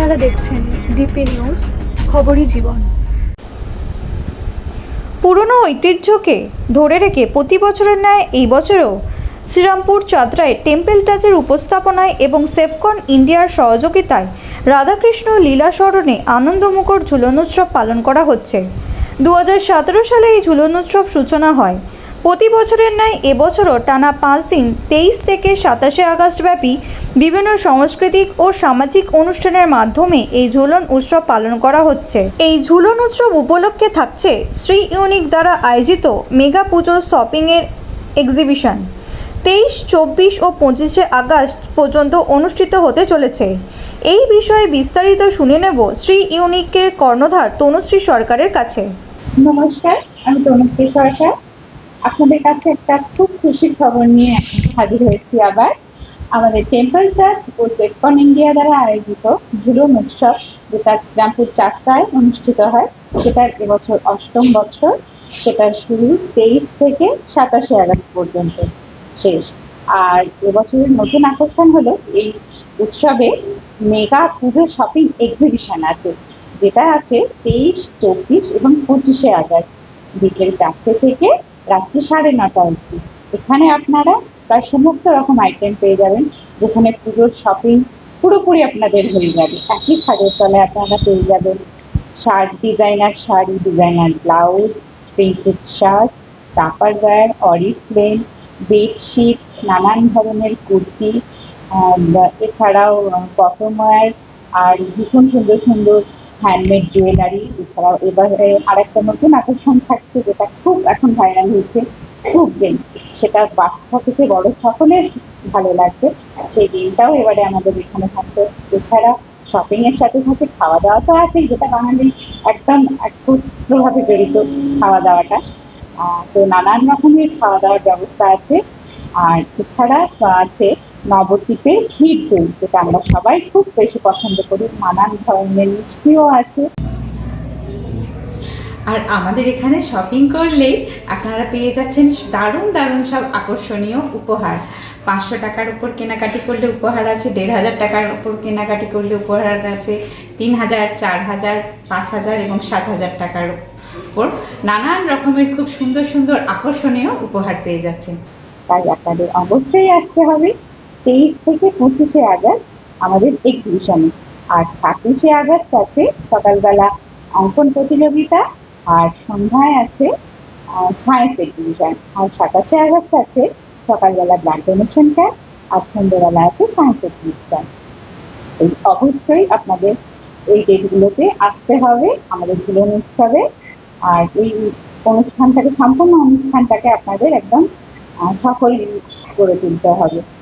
আপনারা দেখছেন DP news, খবরই জীবন। পুরনো ঐতিহ্যকে ধরে রেখে প্রতি বছরের ন্যায় এই বছরেও শ্রীরামপুর চাতরায় টেম্পল টাচের উপস্থাপনায় এবং সেফকন ইন্ডিয়ার সহযোগিতায় রাধাকৃষ্ণ লীলা স্মরণে আনন্দমুখর ঝুলন উৎসব পালন করা হচ্ছে। 2017 সালে এই ঝুলন উৎসব সূচনা হয়। প্রতি বছরের ন্যায় এবছরও টানা 5 দিন 23 থেকে 27 আগস্ট ব্যাপী বিভিন্ন সাংস্কৃতিক ও সামাজিক অনুষ্ঠানের মাধ্যমে এই ঝুলন উৎসব পালন করা হচ্ছে। এই ঝুলন উৎসব উপলক্ষে থাকছে শ্রী ইউনিক দ্বারা আয়োজিত মেগা পুজো শপিংয়ের এক্সিবিশন। 23, 24 ও 25 আগস্ট পর্যন্ত অনুষ্ঠিত হতে চলেছে। এই বিষয়ে বিস্তারিত শুনে নেব শ্রী ইউনিকের কর্ণধার তনুশ্রী সরকারের কাছে। নমস্কার, আমি তনুশ্রী সরকার। আপনাদের কাছে একটা খুব খুশির খবর নিয়ে হাজির হয়েছি আবার। আমাদের টেম্পল টাচ ও সেফকন ইন্ডিয়া দ্বারা আয়োজিত ঝুলন উৎসব, যেটা শ্রীরামপুর চাতরায় অনুষ্ঠিত হয়, সেটার এবছর 8ম বছর। সেটার শুরু 23 থেকে 27 আগস্ট পর্যন্ত শেষ। আর এবছরের নতুন আকর্ষণ হলো এই উৎসবে মেগা পুজো শপিং এক্সিবিশন আছে, যেটা আছে 23, 24 এবং 25 আগস্ট বিকেল 4টে থেকে রাত্রি 9:30 অবধি। এখানে আপনারা প্রায় সমস্ত রকম আইটেম পেয়ে যাবেন, যেখানে পুজোর শপিং পুরোপুরি আপনাদের হয়ে যাবে। একই ছাদের তলায় আপনারা পেয়ে যাবেন designer sari, designer blouse, printed shirt, Tupperware, Oriflame, bedsheet, নানান ধরনের কুর্তি, এছাড়াও বটমওয়্যার, আর ভীষণ সুন্দর সুন্দর হ্যান্ডমেড জুয়েলারি। এছাড়াও এবারে আরেকটা নতুন আকর্ষণ থাকছে, যেটা খুব এখন ভাইরাল হয়েছে, স্কুপ গেম। সেটা বাচ্চা থেকে বড় সকলের ভালো লাগবে। সেই গেমটাও এবারে আমাদের এখানে থাকছে। এছাড়া শপিং এর সাথে সাথে খাওয়া দাওয়া তো আছেই, যেটা বাঙালি একদম একত্রভাবে জড়িত খাওয়া দাওয়াটা। তো নানান রকমের খাওয়া দাওয়ার ব্যবস্থা আছে। আর এছাড়া আছে নবদ্বীপের ক্ষীর দই, যেটা আমরা সবাই খুব বেশি পছন্দ করি। নানান ধরনের মিষ্টিও আছে। আর আমাদের এখানে শপিং করলেই আপনারা পেয়ে যাচ্ছেন দারুণ দারুণ সব আকর্ষণীয় উপহার। 500 টাকার উপর কেনাকাটি করলে উপহার আছে, 1500 টাকার উপর কেনাকাটি করলে উপহার আছে 3000, 4000, 5000 এবং 7000 টাকার উপর নানান রকমের খুব সুন্দর সুন্দর আকর্ষণীয় উপহার পেয়ে যাচ্ছেন। তাই আপনাদের অবশ্যই আসতে হবে 23 থেকে 25 আগস্ট আমাদের এক্সিবিশনে। আর 26 আগস্ট আছে সকালবেলা অঙ্কন প্রতিযোগিতা, আর সন্ধ্যায় আছে সায়েন্স এক্সিবিশন। আর 27 আগস্ট আছে সকালবেলা ব্লাড ডোনেশন ক্যাম্প, আর সন্ধ্যাবেলা আছে সায়েন্স এক্সিবিশন। এই অবশ্যই আপনাদের এই ডেটগুলোতে আসতে হবে আমাদের ঝুলন উৎসবে। আর এই সম্পূর্ণ অনুষ্ঠানটাকে আপনাদের একদম সফল করে তুলতে হবে।